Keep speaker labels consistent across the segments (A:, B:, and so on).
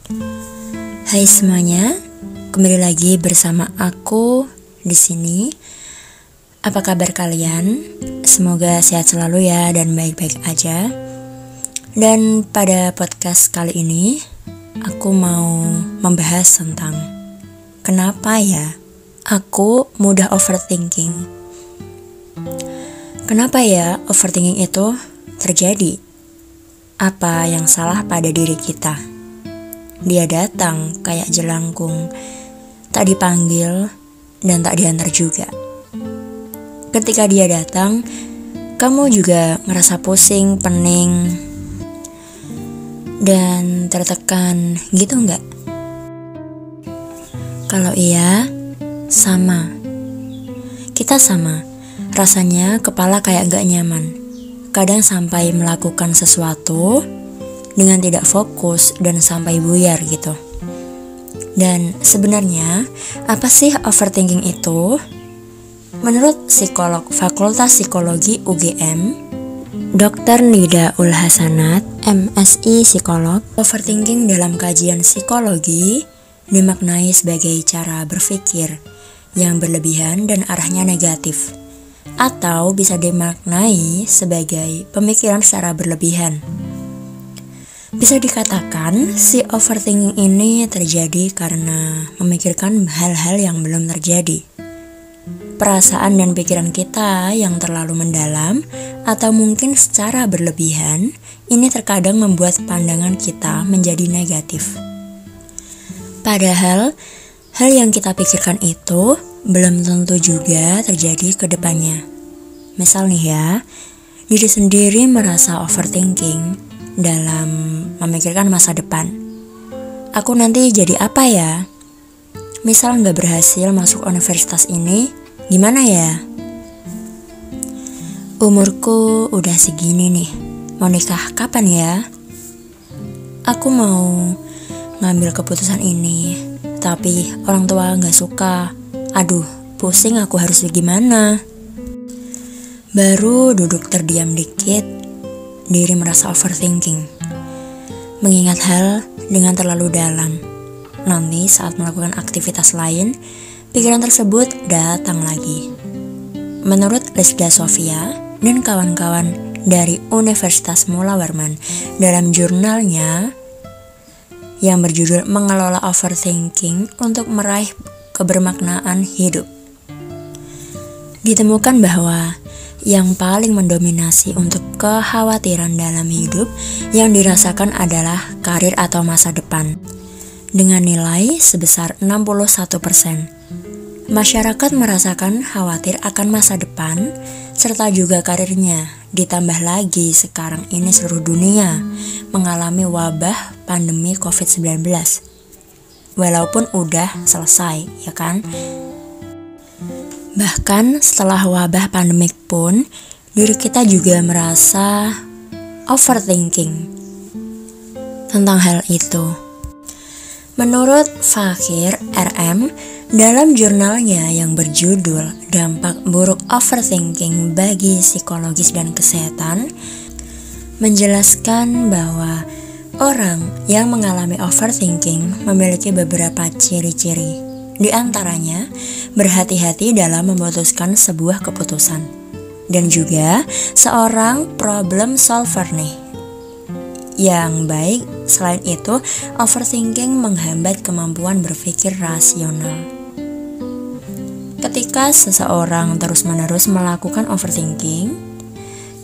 A: Hai semuanya, kembali lagi bersama aku di sini. Apa kabar kalian? Semoga sehat selalu ya dan baik-baik aja. Dan pada podcast kali ini, aku mau membahas tentang kenapa ya aku mudah overthinking. Kenapa ya overthinking itu terjadi? Apa yang salah pada diri kita? Dia datang kayak jelangkung, tak dipanggil dan tak diantar juga. Ketika dia datang, kamu juga ngerasa pusing, pening, dan tertekan gitu nggak? Kalau iya, sama. Kita sama. Rasanya kepala kayak gak nyaman. Kadang sampai melakukan sesuatu dengan tidak fokus dan sampai buyar gitu. Dan sebenarnya apa sih overthinking itu? Menurut psikolog Fakultas Psikologi UGM, Dr. Nida Ulhasanat, MSI Psikolog, overthinking dalam kajian psikologi dimaknai sebagai cara berpikir yang berlebihan dan arahnya negatif, atau bisa dimaknai sebagai pemikiran secara berlebihan. Bisa dikatakan si overthinking ini terjadi karena memikirkan hal-hal yang belum terjadi. Perasaan dan pikiran kita yang terlalu mendalam atau mungkin secara berlebihan ini terkadang membuat pandangan kita menjadi negatif. Padahal hal yang kita pikirkan itu belum tentu juga terjadi ke depannya. Misal nih ya, diri sendiri merasa overthinking dalam memikirkan masa depan. Aku nanti jadi apa ya? Misal gak berhasil masuk universitas ini, gimana ya? Umurku udah segini nih, mau nikah kapan ya? Aku mau ngambil keputusan ini, tapi orang tua gak suka. Aduh, pusing aku harus gimana? Baru duduk terdiam dikit, diri merasa overthinking, mengingat hal dengan terlalu dalam. Nanti saat melakukan aktivitas lain, pikiran tersebut datang lagi. Menurut Rizda Sofia dan kawan-kawan dari Universitas Mula Warman dalam jurnalnya yang berjudul Mengelola Overthinking untuk Meraih Kebermaknaan Hidup, ditemukan bahwa yang paling mendominasi untuk kekhawatiran dalam hidup yang dirasakan adalah karir atau masa depan, dengan nilai sebesar 61%. Masyarakat merasakan khawatir akan masa depan serta juga karirnya. Ditambah lagi sekarang ini seluruh dunia mengalami wabah pandemi COVID-19. Walaupun udah selesai, ya kan? Bahkan setelah wabah pandemik pun, diri kita juga merasa overthinking tentang hal itu. Menurut Fakir RM, dalam jurnalnya yang berjudul Dampak Buruk Overthinking bagi Psikologis dan Kesehatan, menjelaskan bahwa orang yang mengalami overthinking memiliki beberapa ciri-ciri. Di antaranya, berhati-hati dalam memutuskan sebuah keputusan. Dan juga seorang problem solver nih. Yang baik, selain itu, overthinking menghambat kemampuan berpikir rasional. Ketika seseorang terus-menerus melakukan overthinking,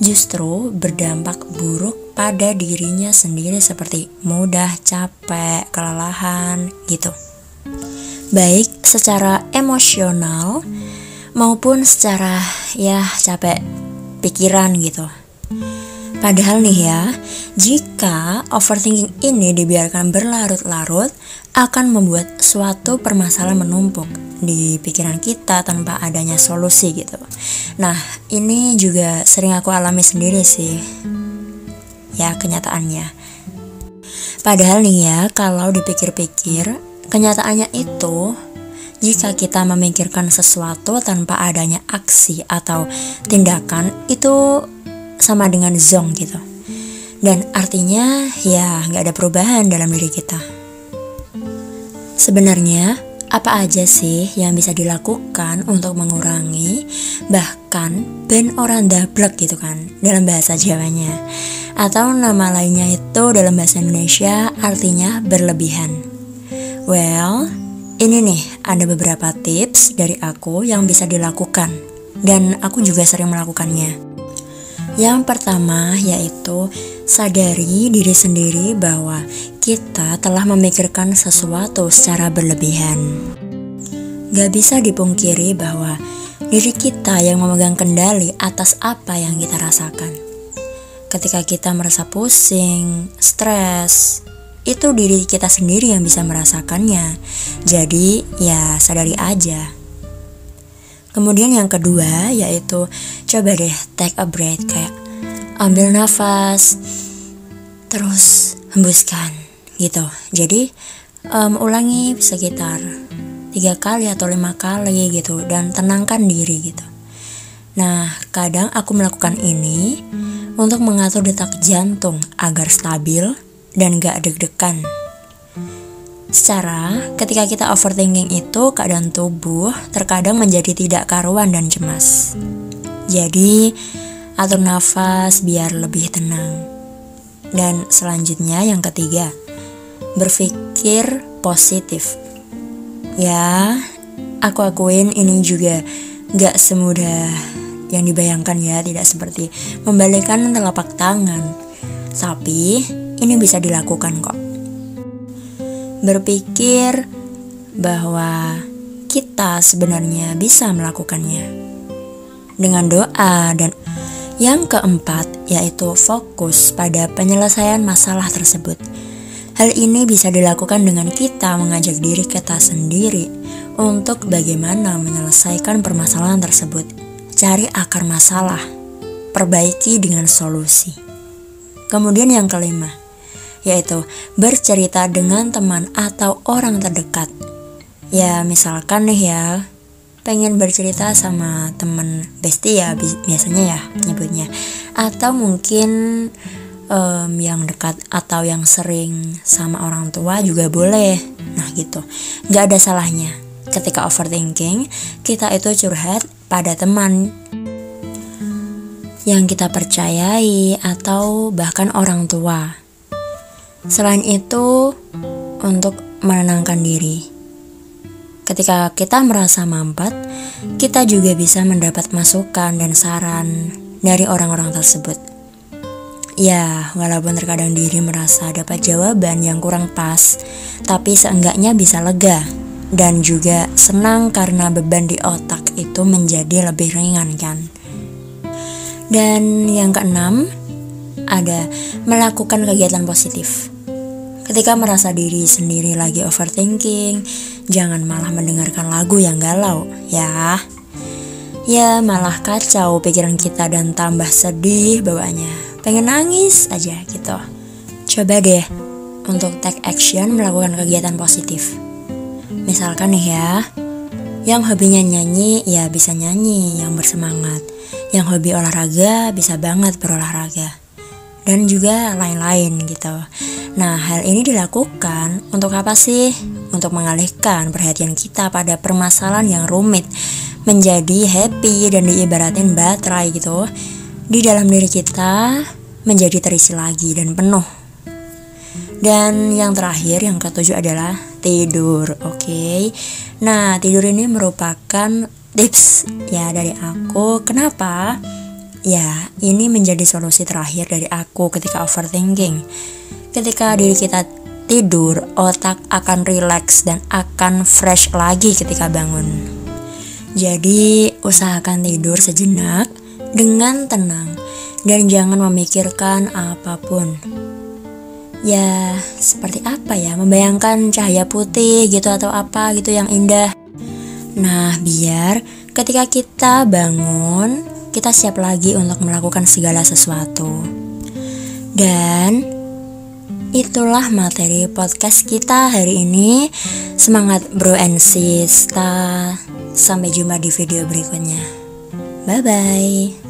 A: justru berdampak buruk pada dirinya sendiri seperti mudah capek, kelelahan, gitu. Baik secara emosional maupun secara capek pikiran gitu. Padahal nih ya, jika overthinking ini dibiarkan berlarut-larut akan membuat suatu permasalahan menumpuk di pikiran kita tanpa adanya solusi gitu. Nah, ini juga sering aku alami sendiri sih. Ya, kenyataannya. Padahal nih ya, kalau dipikir-pikir, kenyataannya itu, jika kita memikirkan sesuatu tanpa adanya aksi atau tindakan, itu sama dengan zonk gitu. Dan artinya ya gak ada perubahan dalam diri kita. Sebenarnya, apa aja sih yang bisa dilakukan untuk mengurangi, bahkan ben orang dablek gitu kan, dalam bahasa Jawanya. Atau nama lainnya itu dalam bahasa Indonesia artinya berlebihan. Well, ini nih ada beberapa tips dari aku yang bisa dilakukan. Dan aku juga sering melakukannya. Yang pertama yaitu sadari diri sendiri bahwa kita telah memikirkan sesuatu secara berlebihan. Gak bisa dipungkiri bahwa diri kita yang memegang kendali atas apa yang kita rasakan. Ketika kita merasa pusing, stres, itu diri kita sendiri yang bisa merasakannya. Jadi ya sadari aja. Kemudian yang kedua yaitu coba deh take a breath, kayak ambil nafas terus hembuskan gitu. Jadi ulangi sekitar 3 kali atau 5 kali gitu dan tenangkan diri gitu. Nah, kadang aku melakukan ini untuk mengatur detak jantung agar stabil dan gak deg-degan. Secara, ketika kita overthinking itu, keadaan tubuh terkadang menjadi tidak karuan dan cemas. Jadi, atur nafas biar lebih tenang. Dan selanjutnya yang ketiga, berpikir positif. Ya, aku akuin ini juga gak semudah yang dibayangkan ya, tidak seperti membalikkan telapak tangan. Tapi, ini bisa dilakukan kok. Berpikir bahwa kita sebenarnya bisa melakukannya dengan doa. Dan yang keempat yaitu fokus pada penyelesaian masalah tersebut. Hal ini bisa dilakukan dengan kita mengajak diri kita sendiri untuk bagaimana menyelesaikan permasalahan tersebut. Cari akar masalah, perbaiki dengan solusi. Kemudian yang kelima yaitu bercerita dengan teman atau orang terdekat. Ya misalkan nih ya, pengen bercerita sama temen bestie ya biasanya ya nyebutnya. Atau mungkin yang dekat atau yang sering sama orang tua juga boleh. Nah gitu, gak ada salahnya ketika overthinking kita itu curhat pada teman yang kita percayai atau bahkan orang tua. Selain itu, untuk menenangkan diri. Ketika kita merasa mampet, kita juga bisa mendapat masukan dan saran dari orang-orang tersebut. Ya, walaupun terkadang diri merasa dapat jawaban yang kurang pas, tapi seenggaknya bisa lega dan juga senang karena beban di otak itu menjadi lebih ringan kan. Dan yang keenam, ada melakukan kegiatan positif. Ketika merasa diri sendiri lagi overthinking, jangan malah mendengarkan lagu yang galau, ya. Ya malah kacau pikiran kita dan tambah sedih bawaannya. Pengen nangis aja gitu. Coba deh untuk take action melakukan kegiatan positif. Misalkan nih ya, yang hobinya nyanyi ya bisa nyanyi yang bersemangat. Yang hobi olahraga bisa banget berolahraga. Dan juga lain-lain gitu. Nah, hal ini dilakukan untuk apa sih? Untuk mengalihkan perhatian kita pada permasalahan yang rumit menjadi happy dan diibaratin baterai gitu. Di dalam diri kita menjadi terisi lagi dan penuh. Dan yang terakhir, yang ketujuh adalah tidur, oke? Nah, tidur ini merupakan tips ya dari aku. Kenapa? Ya, ini menjadi solusi terakhir dari aku ketika overthinking. Ketika diri kita tidur, otak akan rileks dan akan fresh lagi ketika bangun. Jadi, usahakan tidur sejenak dengan tenang dan jangan memikirkan apapun. Ya, seperti apa ya? Membayangkan cahaya putih gitu atau apa gitu yang indah. Nah, biar ketika kita bangun, kita siap lagi untuk melakukan segala sesuatu. Dan itulah materi podcast kita hari ini. Semangat bro and sista. Sampai jumpa di video berikutnya. Bye bye.